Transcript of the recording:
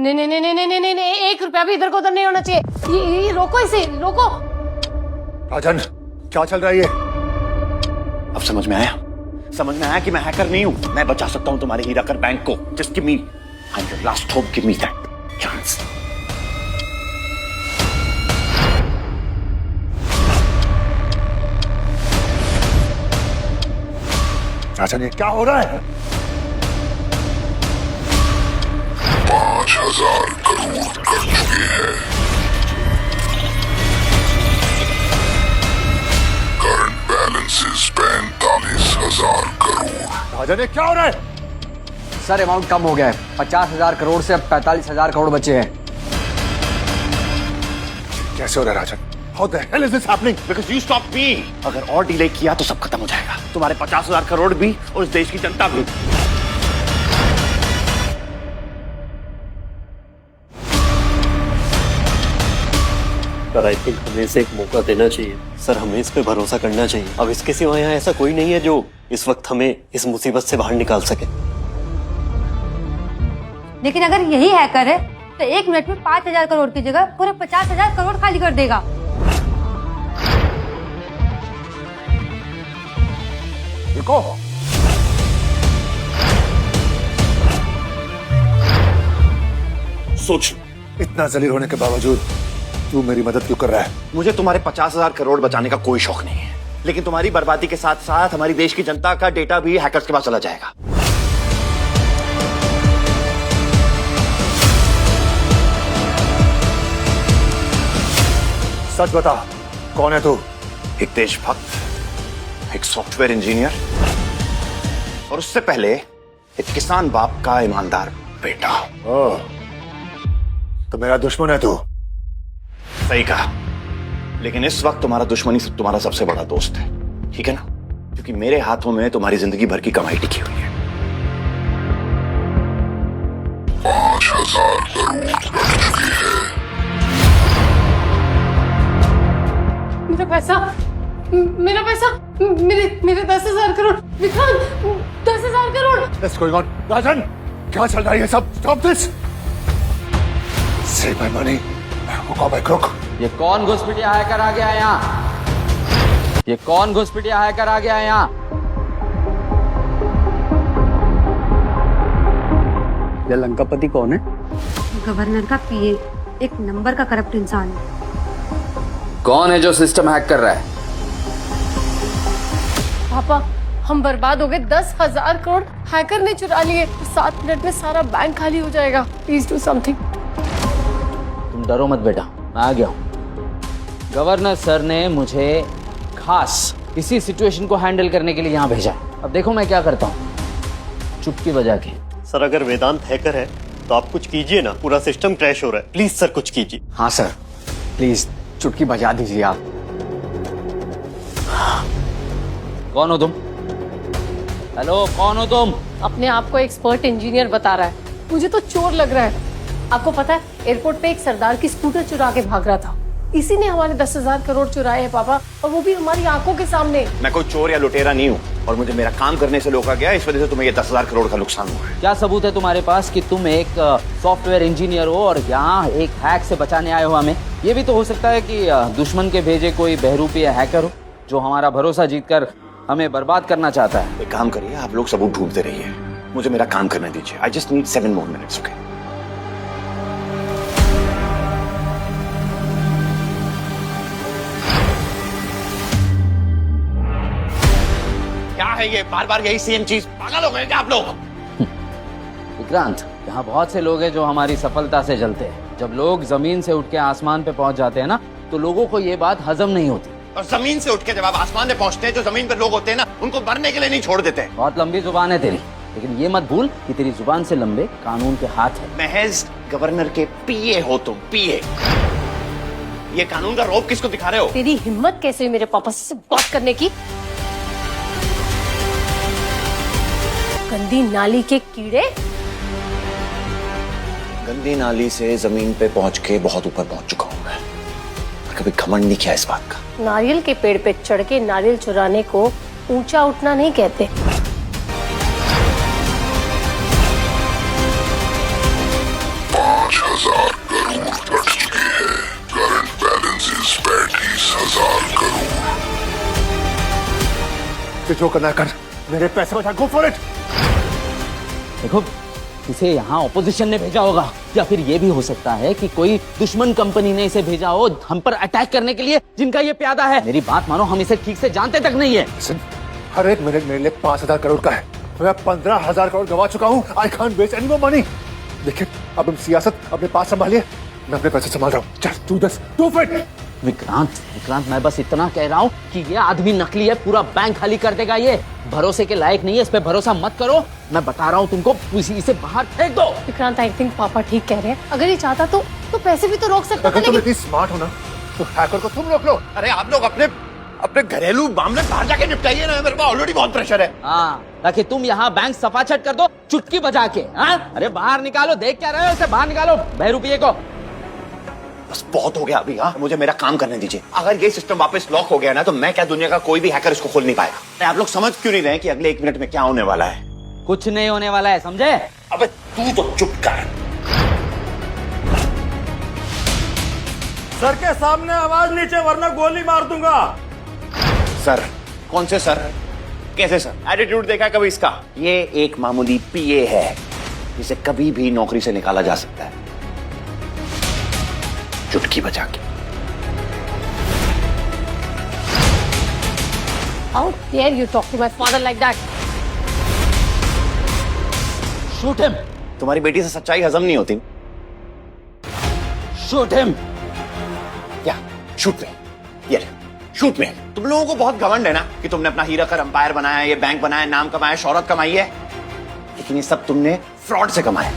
नहीं नहीं नहीं नहीं नहीं नहीं नहीं, 1 रुपया भी इधर को उधर नहीं होना चाहिए। ये रोको, इसे रोको। राजन, क्या चल रहा है ये? अब समझ में आया? समझ में आया कि मैं हैकर नहीं हूं। मैं बचा सकता हूं तुम्हारे हीराकर बैंक को। Just give me, I am your last hope, give me that chance. Rajan, ये क्या हो रहा है? 5,000 करोड़ कर चुके हैं। Current balances 45,000 crore. राजन, ये क्या हो रहा है? सर अमाउंट कम हो गया है। 50,000 करोड़ से अब 45,000 करोड़ बचे हैं। कैसे हो रहा है राजन? How the hell is this happening? Because you stopped me. अगर और डिले किया तो सब खत्म हो जाएगा, तुम्हारे 50,000 करोड़ भी और इस देश की जनता भी। पर आई थिंक हमें इसे एक मौका देना चाहिए सर। हमें इस पे भरोसा करना चाहिए। अब इसके सिवा यहाँ ऐसा कोई नहीं है जो इस वक्त हमें इस मुसीबत से बाहर निकाल सके। लेकिन अगर यही हैकर है तो 1 मिनट में 5,000 करोड़ की जगह पूरे 50,000 करोड़ खाली कर देगा। रुको, सोच, इतना जलील होने के बावजूद तू मेरी मदद क्यों कर रहा है? मुझे तुम्हारे 50,000 करोड़ बचाने का कोई शौक नहीं है, लेकिन तुम्हारी बर्बादी के साथ साथ हमारी देश की जनता का डेटा भी हैकर्स के पास चला जाएगा। सच बता, कौन है तू? एक देशभक्त, एक सॉफ्टवेयर इंजीनियर और उससे पहले एक किसान बाप का ईमानदार बेटा। ओह, तो मेरा दुश्मन है तू? सही कहा, लेकिन इस वक्त तुम्हारा दुश्मनी से तुम्हारा सबसे बड़ा दोस्त है, ठीक है ना? क्योंकि मेरे हाथों में तुम्हारी जिंदगी भर की कमाई टिकी हुई है। 5,000 करोड़ कर चुके हैं। मेरा पैसा, मेरा पैसा, मेरे 10,000 crore. Vikrant, 10,000 crore. What's going on? राजन, क्या चल रहा है ये सब? Stop this! Save my money. Go back, रुक। ये कौन घुसपैठिया हैकर आ गया है यहाँ? ये कौन घुसपैठिया हैकर आ गया है यहाँ? ये लंकापति कौन है? गवर्नर का पीए, एक नंबर का करप्ट इंसान है। कौन है जो सिस्टम हैक कर रहा है? पापा, हम बर्बाद हो गए। 10,000 करोड़ हैकर ने चुरा लिए। 7 मिनट में सारा बैंक खाली हो जाएगा। Please do something. तुम डरो मत बेटा, मैं आ गया हूँ। गवर्नर सर ने मुझे खास इसी सिचुएशन को हैंडल करने के लिए यहाँ भेजा है। अब देखो मैं क्या करता हूँ, चुटकी बजा के। सर अगर वेदांत हैकर है तो आप कुछ कीजिए ना, पूरा सिस्टम क्रैश हो रहा है। प्लीज सर कुछ कीजिए। हाँ सर, प्लीज चुटकी बजा दीजिए आप। कौन हो तुम? हेलो, कौन हो तुम? अपने आप को एक्सपर्ट इंजीनियर बता रहा है, मुझे तो चोर लग रहा है। आपको पता है, एयरपोर्ट पे एक सरदार की स्कूटर चुरा के भाग रहा था। इसी ने हमारे 10,000 करोड़ चुराए हैं पापा, और वो भी हमारी आंखों के सामने। मैं कोई चोर या लुटेरा नहीं हूँ और मुझे मेरा काम करने से रोका गया, इस वजह से तुम्हें ये 10,000 करोड़ का नुकसान हुआ है। क्या सबूत है तुम्हारे पास कि तुम एक सॉफ्टवेयर इंजीनियर हो और यहाँ एक हैक से बचाने आए हो हमें? ये भी तो हो सकता है कि दुश्मन के भेजे कोई बहरूपी या हैकर हो जो हमारा भरोसा जीतकर हमें बर्बाद करना चाहता है। एक काम करिए, आप लोग सबूत ढूंढते रहिए, मुझे मेरा काम करने दीजिए। I just need 7 more minutes, okay? क्या है ये बार बार यही सेम चीज? पागल हो गए क्या आप लोग? विक्रांत, यहाँ बहुत से लोग हैं जो हमारी सफलता से जलते हैं। जब लोग जमीन से उठ के आसमान पे पहुंच जाते हैं ना, तो लोगों को ये बात हजम नहीं होती। और जमीन से उठ के जब आप आसमान में पहुंचते हैं, जो जमीन पर लोग होते हैं ना, उनको मरने के लिए नहीं छोड़ देते। बहुत लंबी जुबान है तेरी, लेकिन ये मत भूल कि तेरी जुबान से लंबे कानून के हाथ है। महज गवर्नर के पीए हो तुम, पीए। ये कानून का रौब किसको दिखा रहे हो? तेरी हिम्मत कैसे हुई मेरे पापा से बात करने की? गंदी नाली के कीड़े। गंदी नाली से जमीन पे पहुंच के बहुत ऊपर पहुंच चुका हूं मैं, और कभी घमंड नहीं किया इस बात का। नारियल के पेड़ पे चढ़ के नारियल चुराने को ऊंचा उठना नहीं कहते। पाँच तुझे जो करना है कर, मेरे पैसे बचा, गो फॉर इट। देखो, इसे यहाँ ऑपोजिशन ने भेजा होगा, या फिर ये भी हो सकता है कि कोई दुश्मन कंपनी ने इसे भेजा हो हम पर अटैक करने के लिए, जिनका ये प्यादा है। मेरी बात मानो, हम इसे ठीक से जानते तक नहीं है। Listen, हर एक मिनट मेरे लिए 5,000 करोड़ का है। मैं 15,000 करोड़ गवा चुका हूँ। I can't waste any more money. देखिए, अब हम सियासत अपने पास संभालिए, मैं अपने पैसे संभाल रहा हूँ। चल तू बस डू इट। विक्रांत, मैं बस इतना कह रहा हूँ कि ये आदमी नकली है, पूरा बैंक खाली कर देगा। ये भरोसे के लायक नहीं है, इस पे भरोसा मत करो। मैं बता रहा हूँ तुमको, इसे बाहर फेंक दो। विक्रांत, आई थिंक पापा ठीक कह रहे हैं। अगर ये चाहता तो पैसे भी तो रोक सकता था। अगर तुम लेकिन इतनी स्मार्ट हो ना, तो हैकर को तुम रोक लो। अरे आप लोग अपने घरेलू मामले बाहर जाके निपटाइए ना, मेरे पास ऑलरेडी बहुत प्रेशर है। हाँ, ताकि तुम यहाँ बैंक सफाछट कर दो चुटकी बजा के। हाँ, अरे बाहर निकालो, देख क्या रहे हो, इसे बाहर निकालो बहरूपिये को। बस बहुत हो गया अभी। हाँ, मुझे मेरा काम करने दीजिए। अगर ये सिस्टम वापस लॉक हो गया ना, तो मैं क्या, दुनिया का कोई भी हैकर इसको खोल नहीं पाएगा। आप लोग समझ क्यों नहीं रहे कि अगले 1 मिनट में क्या होने वाला है? कुछ नहीं होने वाला है, समझे? अबे तू तो चुप कर। सर के सामने आवाज नीचे, वरना गोली मार दूंगा। सर? कौन से सर? कैसे सर? एटीट्यूड देखा कभी इसका? ये एक मामूली पीए है, जिसे कभी भी नौकरी से निकाला जा सकता है, चुटकी बजा के। How dare you talk to my father like that? Shoot him, तुम्हारी बेटी से सच्चाई हजम नहीं होती। Shoot him. क्या? शूट में? ये शूट में। तुम लोगों को बहुत घमंड है ना कि तुमने अपना हीरा का अंपायर बनाया, ये बैंक बनाया, नाम कमाया, शोहरत कमाई है, लेकिन ये सब तुमने फ्रॉड से कमाया।